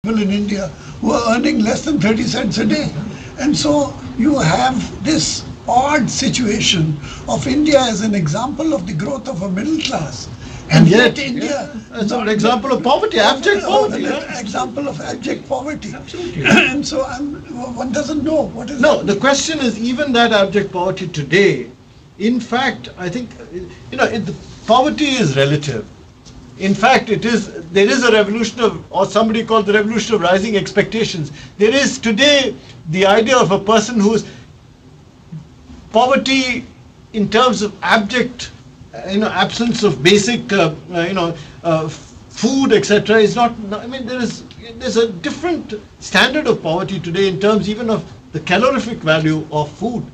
people in India who are earning less than 30 cents a day. And so you have this odd situation of India as an example of the growth of a middle class. And yet, India is an example of poverty, abject poverty. An example of abject poverty. Absolutely. And so one doesn't know what is. No, the question is even that abject poverty today. In fact, I think poverty is relative. In fact, there is a revolution of, or somebody called the revolution of rising expectations. There is today the idea of a person whose poverty in terms of abject, absence of basic, food, etc. is not. I mean, there's a different standard of poverty today in terms even of the calorific value of food.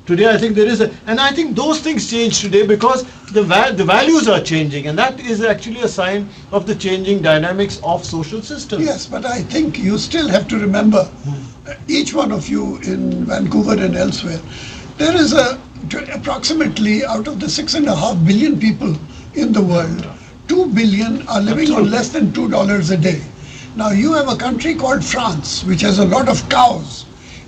Today, I think there is and I think those things change today because the values are changing, and that is actually a sign of the changing dynamics of social systems. Yes, but I think you still have to remember, each one of you in Vancouver and elsewhere, there is approximately out of the 6.5 billion people in the world, 2 billion are living on less than $2 a day. Now you have a country called France, which has a lot of cows.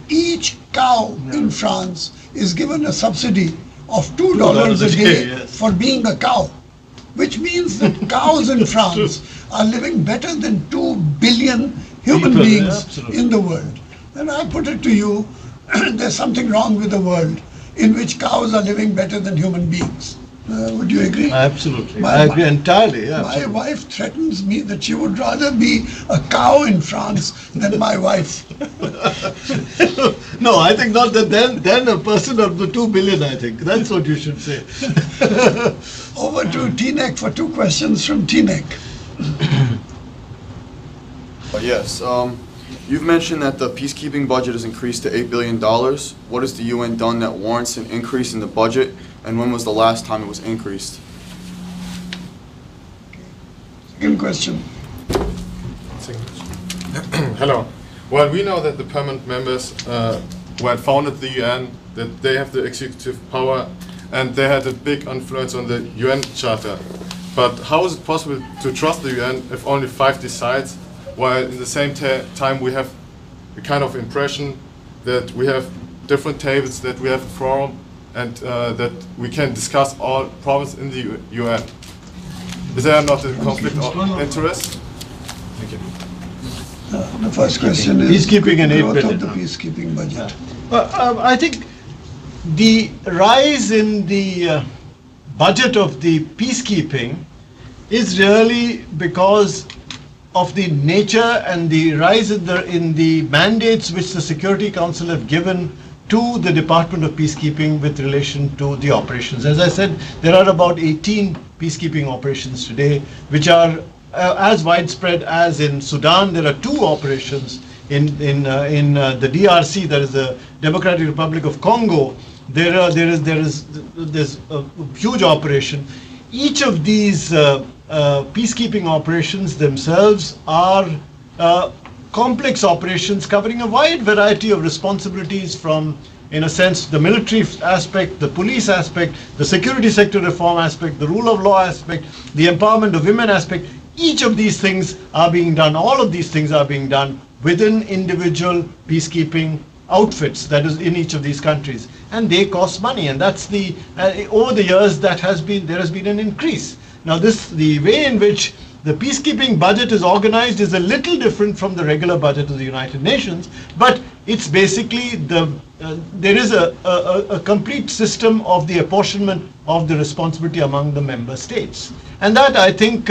Each cow in France is given a subsidy of $2 a day for being a cow, which means that cows in France are living better than 2 billion human beings in the world. And I put it to you, there's something wrong with the world in which cows are living better than human beings. Would you agree? Absolutely. I agree entirely. Yeah, my wife threatens me that she would rather be a cow in France than my wife. No, I think not that. Then a person of the 2 billion, I think. That's what you should say. Over to Tinek for 2 questions from Tinek. Yes. You've mentioned that the peacekeeping budget has increased to $8 billion. What has the UN done that warrants an increase in the budget, and when was the last time it was increased? Second question. Hello. Well, we know that the permanent members who had founded the UN, that they have the executive power, and they had a big influence on the UN Charter. But how is it possible to trust the UN if only 5 decides, while in the same time we have a kind of impression that we have different tables, that we have a forum, and that we can discuss all problems in the UN? Is there not a conflict of interest? Thank you. The first question is peacekeeping and growth 8 billion. of the peacekeeping budget. I think the rise in the budget of the peacekeeping is really because of the nature and the rise in the mandates which the Security Council have given to the Department of Peacekeeping with relation to the operations. As I said, there are about 18 peacekeeping operations today, which are as widespread as in Sudan. There are 2 operations in the DRC, that is the Democratic Republic of Congo. There's a huge operation. Each of these peacekeeping operations themselves are complex operations covering a wide variety of responsibilities from, in a sense, the military aspect, the police aspect, the security sector reform aspect, the rule of law aspect, the empowerment of women aspect. Each of these things are being done, all of these things are being done within individual peacekeeping outfits, that is in each of these countries, and they cost money, and that's the over the years there has been an increase. Now the way in which the peacekeeping budget is organized is a little different from the regular budget of the United Nations, but it's basically there is a complete system of the apportionment of the responsibility among the member states, and that I think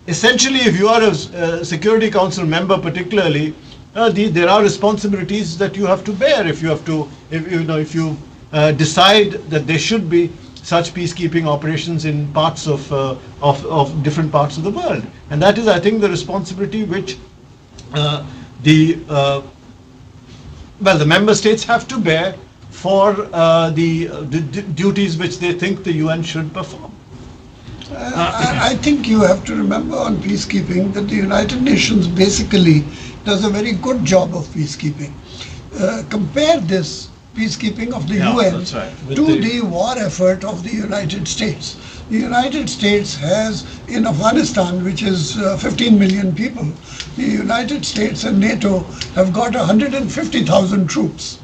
essentially, if you are a Security Council member, particularly, there are responsibilities that you have to bear if you decide that there should be such peacekeeping operations in parts of different parts of the world, and that is, I think, the responsibility which the member states have to bear for the duties which they think the UN should perform. I think you have to remember on peacekeeping that the United Nations basically does a very good job of peacekeeping. Compare this peacekeeping of the UN to the war effort of the United States. The United States has, in Afghanistan, which is 15 million people, the United States and NATO have got 150,000 troops.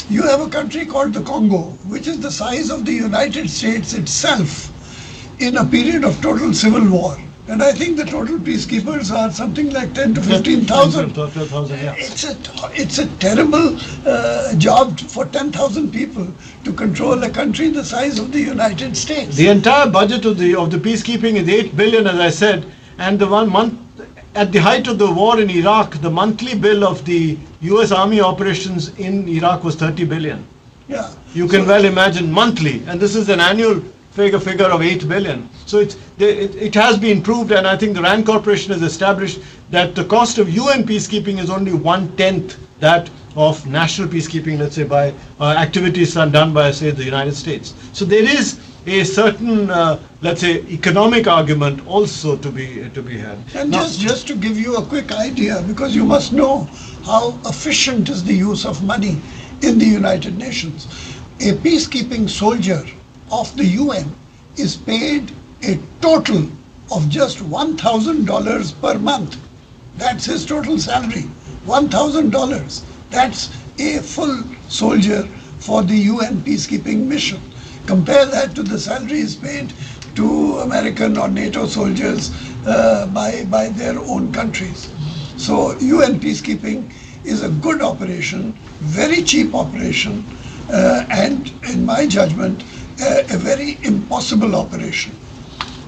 You have a country called the Congo, which is the size of the United States itself in a period of total civil war. And I think the total peacekeepers are something like 10 to 15,000. 12,000, yeah. It's a terrible job for 10,000 people to control a country the size of the United States. The entire budget of the peacekeeping is 8 billion, as I said, and the 1 month at the height of the war in Iraq, the monthly bill of the US Army operations in Iraq was 30 billion. Yeah. You can well imagine monthly, and this is an annual figure of 8 billion. So it has been proved, and I think the RAND Corporation has established that the cost of UN peacekeeping is only 1/10 that of national peacekeeping, let's say, by activities done by, say, the United States. So there is a certain, let's say, economic argument also to be had. And Now, just to give you a quick idea, because you must know how efficient is the use of money in the United Nations. A peacekeeping soldier of the UN is paid a total of just $1,000 per month. That's his total salary, $1,000. That's a full soldier for the UN peacekeeping mission. Compare that to the salaries paid to American or NATO soldiers by their own countries. So UN peacekeeping is a good operation, very cheap operation, and in my judgment, a very impossible operation.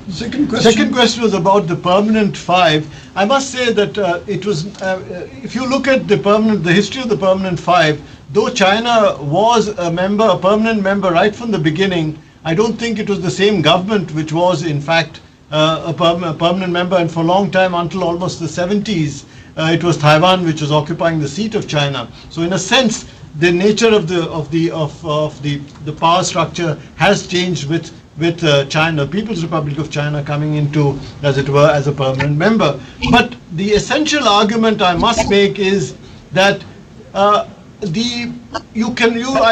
Second question was about the permanent five. I must say that it was, if you look at the history of the permanent five, though China was a permanent member right from the beginning, I don't think it was the same government which was in fact a permanent member, and for a long time, until almost the 70s, it was Taiwan which was occupying the seat of China. So in a sense, the nature of the power structure has changed with China, People's Republic of China coming into, as it were, as a permanent member. But the essential argument I must make is that I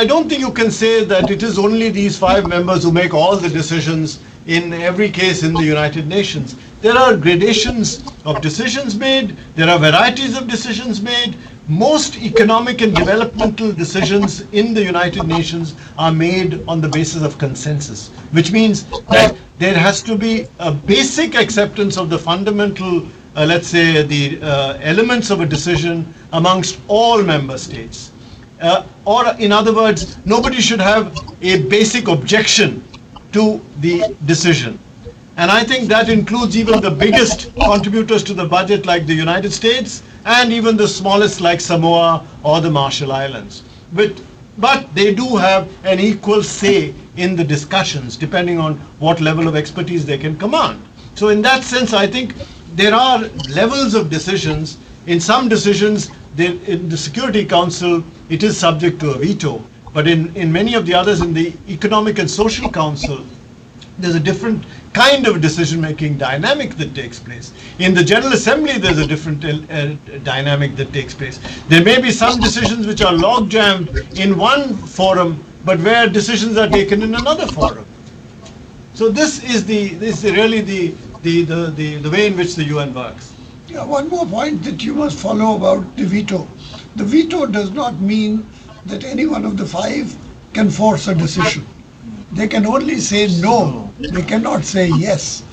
don't think you can say that it is only these 5 members who make all the decisions in every case in the United Nations. There are gradations of decisions made, there are varieties of decisions made. Most economic and developmental decisions in the United Nations are made on the basis of consensus, which means that there has to be a basic acceptance of the fundamental, let's say, the elements of a decision amongst all member states. Or in other words, nobody should have a basic objection to the decision. And I think that includes even the biggest contributors to the budget like the United States, and even the smallest like Samoa or the Marshall Islands. But they do have an equal say in the discussions, depending on what level of expertise they can command. So in that sense, I think there are levels of decisions. In some decisions, in the Security Council, it is subject to a veto. But in many of the others, in the Economic and Social Council, there's a different kind of decision-making dynamic that takes place. In the General Assembly, there's a different dynamic that takes place. There may be some decisions which are log-jammed in one forum, but where decisions are taken in another forum. So this is really the way in which the UN works. Yeah, one more point that you must follow about the veto. The veto does not mean that any one of the 5 can force a decision. They can only say no. They cannot say yes.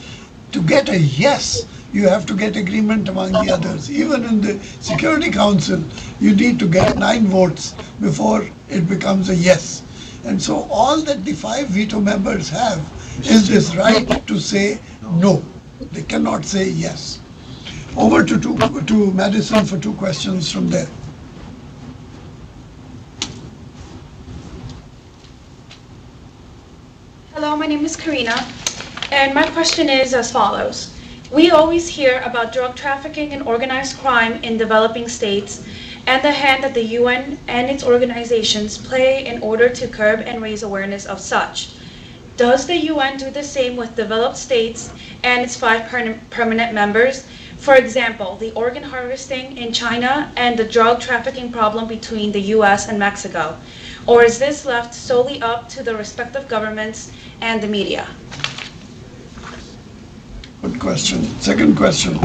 To get a yes, you have to get agreement among the others. Even in the Security Council, you need to get 9 votes before it becomes a yes. And so all that the 5 veto members have is this right to say no. They cannot say yes. Over to Madison for 2 questions from there. Hello, my name is Karina, and my question is as follows. We always hear about drug trafficking and organized crime in developing states and the hand that the UN and its organizations play in order to curb and raise awareness of such. Does the UN do the same with developed states and its 5 permanent members? For example, the organ harvesting in China and the drug trafficking problem between the US and Mexico. Or is this left solely up to the respective governments and the media? Good question. Second question.